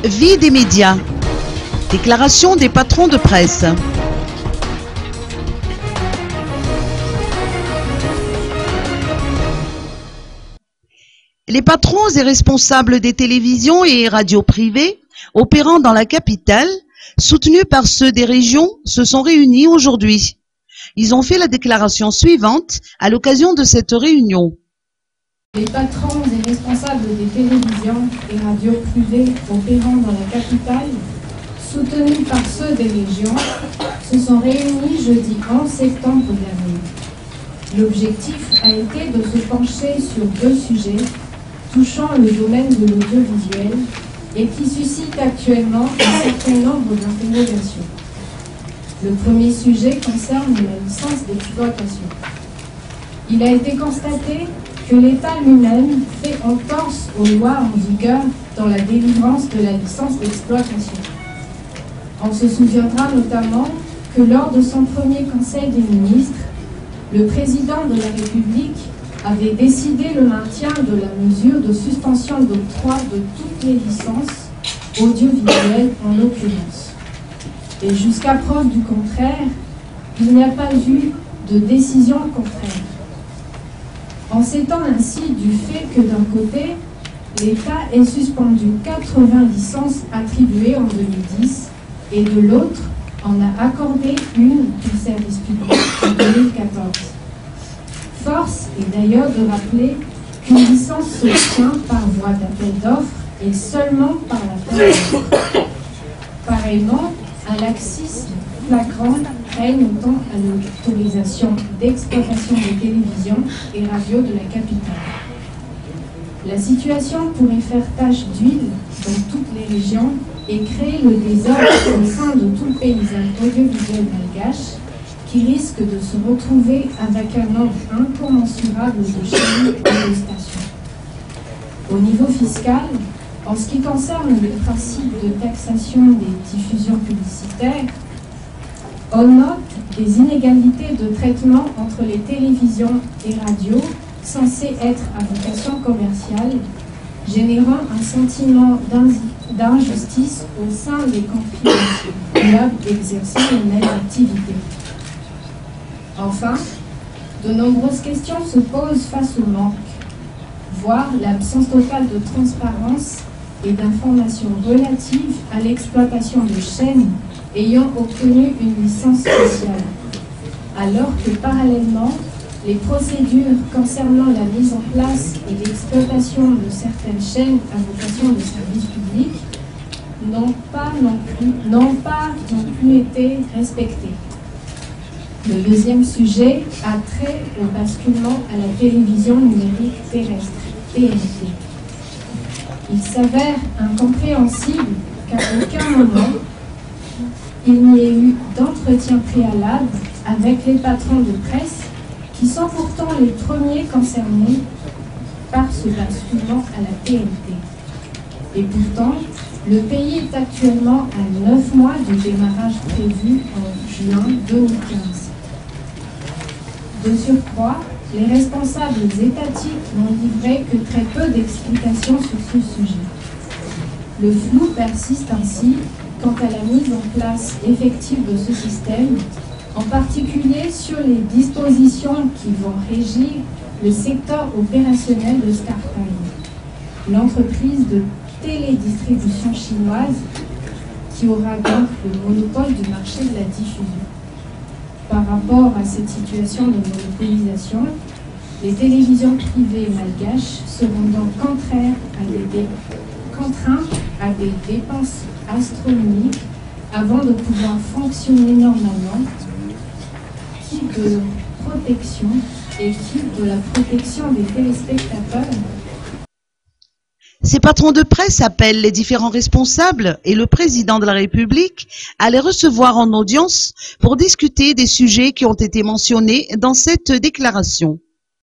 Vie des médias. Déclaration des patrons de presse. Les patrons et responsables des télévisions et radios privées opérant dans la capitale, soutenus par ceux des régions, se sont réunis aujourd'hui. Ils ont fait la déclaration suivante à l'occasion de cette réunion. Les patrons et responsables des télévisions et radios privées opérant dans la capitale, soutenus par ceux des régions, se sont réunis jeudi 11 septembre dernier. L'objectif a été de se pencher sur deux sujets touchant le domaine de l'audiovisuel et qui suscitent actuellement un certain nombre d'interrogations. Le premier sujet concerne la licence d'exploitation. Il a été constaté que l'État lui-même fait entorse aux lois en vigueur dans la délivrance de la licence d'exploitation. On se souviendra notamment que lors de son premier Conseil des ministres, le président de la République avait décidé le maintien de la mesure de suspension d'octroi de toutes les licences, audiovisuelles en l'occurrence. Et jusqu'à preuve du contraire, il n'y a pas eu de décision contraire. En s'étant ainsi du fait que d'un côté, l'État ait suspendu 80 licences attribuées en 2010 et de l'autre, en a accordé une pour service public en 2014. Force est d'ailleurs de rappeler qu'une licence s'obtient par voie d'appel d'offres et seulement par l'appel d'offres. Pareillement, un laxisme flagrant règne autant à l'autorisation d'exploitation des télévisions et radios de la capitale. La situation pourrait faire tache d'huile dans toutes les régions et créer le désordre au sein de tout le paysage audiovisuel malgache qui risque de se retrouver avec un nombre incommensurable de chaînes et de stations. Au niveau fiscal, en ce qui concerne le principe de taxation des diffusions publicitaires, on note des inégalités de traitement entre les télévisions et radios censées être à vocation commerciale, générant un sentiment d'injustice au sein des contribuables exerçant les mêmes activités. Enfin, de nombreuses questions se posent face au manque, voire l'absence totale de transparence et d'informations relatives à l'exploitation de chaînes ayant obtenu une licence spéciale, alors que parallèlement, les procédures concernant la mise en place et l'exploitation de certaines chaînes à vocation de service public n'ont pas non plus été respectées. Le deuxième sujet a trait au basculement à la télévision numérique terrestre, TNT. Il s'avère incompréhensible qu'à aucun moment il n'y ait eu d'entretien préalable avec les patrons de presse qui sont pourtant les premiers concernés par ce basculement à la TNT. Et pourtant, le pays est actuellement à 9 mois du démarrage prévu en juin 2015. De surcroît, les responsables étatiques n'ont livré que très peu d'explications sur ce sujet. Le flou persiste ainsi quant à la mise en place effective de ce système, en particulier sur les dispositions qui vont régir le secteur opérationnel de StarTime, l'entreprise de télédistribution chinoise qui aura donc le monopole du marché de la diffusion. Par rapport à cette situation de monopolisation, les télévisions privées malgaches seront donc contraintes à des dépenses astronomiques avant de pouvoir fonctionner normalement, quitte de leur protection et quitte de la protection des téléspectateurs. Ces patrons de presse appellent les différents responsables et le président de la République à les recevoir en audience pour discuter des sujets qui ont été mentionnés dans cette déclaration.